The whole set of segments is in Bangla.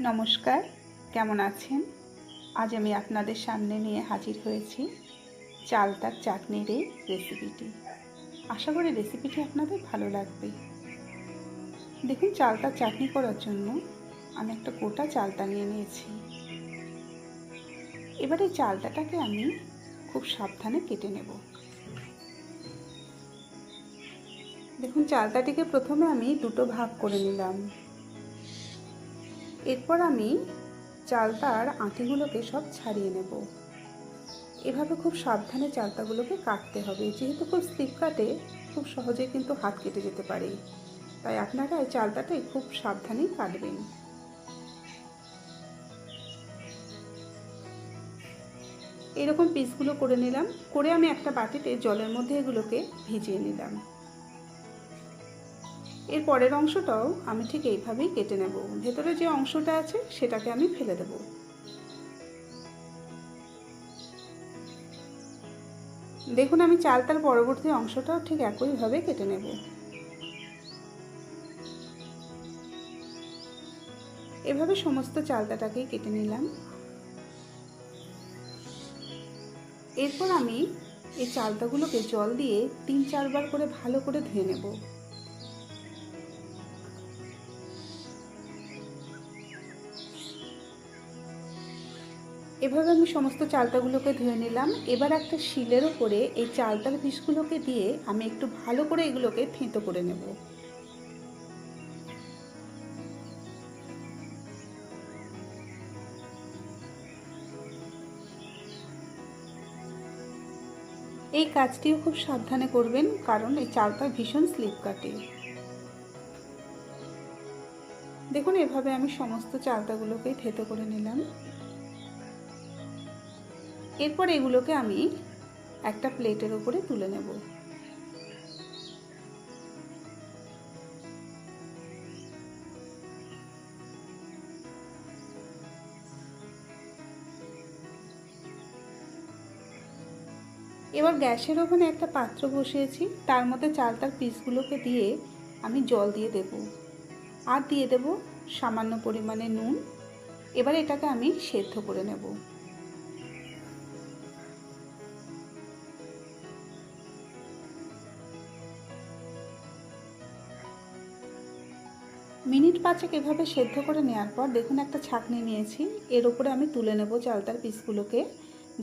নমস্কার, কেমন আছেন? আজ আমি আপনাদের সামনে নিয়ে হাজির হয়েছি চালতার চাটনির এই রেসিপিটি। আশা করি রেসিপিটি আপনাদের ভালো লাগবে। দেখুন, চালতার চাটনি করার জন্য আমি একটা গোটা চালতা নিয়ে নিয়েছি। এবারে চালতাটাকে আমি খুব সাবধানে কেটে নেব। দেখুন, চালতাটিকে প্রথমে আমি দুটো ভাগ করে নিলাম। এরপর আমি চালতার আঁটিগুলোকে সব ছাড়িয়ে নেব। এভাবে খুব সাবধানে চালতাগুলোকে কাটতে হবে, যেহেতু খুব স্লিপ কাটে, খুব সহজে কিন্তু হাত কেটে যেতে পারে। তাই আপনারা এই চালতাটাই খুব সাবধানেই কাটবেন। এরকম পিসগুলো করে নিলাম। করে আমি একটা বাটিতে জলের মধ্যে এগুলোকে ভিজিয়ে নিলাম। এর পরের অংশটাও আমি ঠিক এইভাবেই কেটে নেব। ভেতরে যে অংশটা আছে সেটাকে আমি ফেলে দেব। দেখুন, আমি চালতার পরবর্তী অংশটাও ঠিক একইভাবে কেটে নেব। এভাবে সমস্ত চালতাটাকেই কেটে নিলাম। এরপর আমি এই চালতাগুলোকে জল দিয়ে 3-4 বার করে ভালো করে ধুয়ে নেব। এভাবে আমি সমস্ত চালতাগুলোকে ধুয়ে নিলাম। এবার একটা শিলের ওপরে এই চালতার পিসগুলোকে দিয়ে আমি একটু ভালো করে এগুলোকে থেঁতো করে নেব। এই কাজটিও খুব সাবধানে করবেন, কারণ এই চালতা ভীষণ স্লিপ কাটে। দেখুন, এভাবে আমি সমস্ত চালতাগুলোকে থেঁতো করে নিলাম। এরপর এগুলোকে আমি একটা প্লেটের উপরে তুলে নেব। এবার গ্যাসের ওভেনে একটা পাত্র বসিয়েছি, তার মধ্যে চালতার পিসগুলোকে দিয়ে আমি জল দিয়ে দেব, আর দিয়ে দেব সামান্য পরিমাণে নুন। এবার এটাকে আমি সেদ্ধ করে নেব। মিনিট 5 এভাবে সেদ্ধ করে নেওয়ার পর দেখুন, একটা ছাঁকনি নিয়েছি, এর উপরে আমি তুলে নেব চালতার পিসগুলোকে,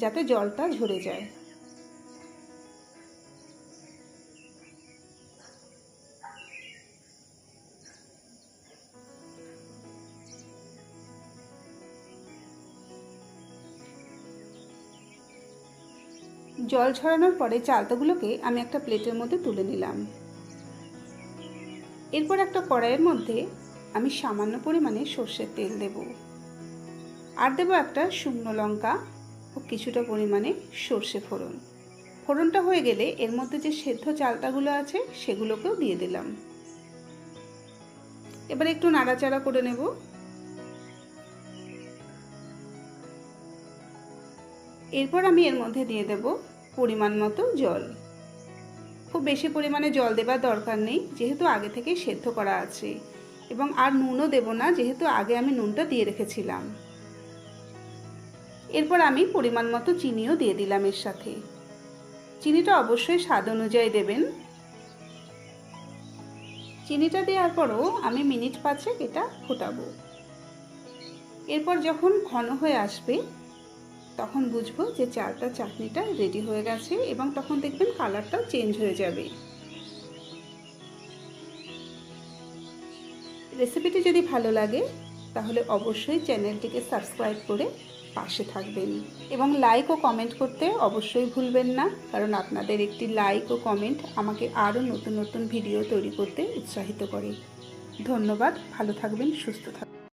যাতে জলটা ঝরে যায়। জল ঝরানোর পরে চালতাগুলোকে আমি একটা প্লেটের মধ্যে তুলে নিলাম। এরপর একটা কড়াইয়ের মধ্যে আমি সামান্য পরিমাণে সর্ষের তেল দেব, আর দেব একটা শুকনো লঙ্কা ও কিছুটা পরিমাণে সর্ষে ফোড়ন। ফোড়নটা হয়ে গেলে এর মধ্যে যে সেদ্ধ চালতাগুলো আছে সেগুলোকেও দিয়ে দিলাম। এবার একটু নাড়াচাড়া করে নেব। এরপর আমি এর মধ্যে দিয়ে দেব পরিমাণ মতো জল। খুব বেশি পরিমাণে জল দেবার দরকার নেই, যেহেতু আগে থেকেই সেদ্ধ করা আছে, এবং আর নুনও দেব না, যেহেতু আগে আমি নুনটা দিয়ে রেখেছিলাম। এরপর আমি পরিমাণ মতো চিনিও দিয়ে দিলাম এর সাথে। চিনিটা অবশ্যই স্বাদ অনুযায়ী দেবেন। চিনিটা দেওয়ার পরও আমি মিনিট 5 এটা ফোটাবো। এরপর যখন ঘন হয়ে আসবে তখন বুঝবো যে চালতার চাটনিটা রেডি হয়ে গেছে, এবং তখন দেখবেন কালারটাও চেঞ্জ হয়ে যাবে। রেসিপিটি যদি ভালো লাগে তাহলে অবশ্যই চ্যানেলটিকে সাবস্ক্রাইব করে পাশে থাকবেন, এবং লাইক ও কমেন্ট করতে অবশ্যই ভুলবেন না, কারণ আপনাদের একটি লাইক ও কমেন্ট আমাকে আরও নতুন নতুন ভিডিও তৈরি করতে উৎসাহিত করে। ধন্যবাদ, ভালো থাকবেন, সুস্থ থাকবেন।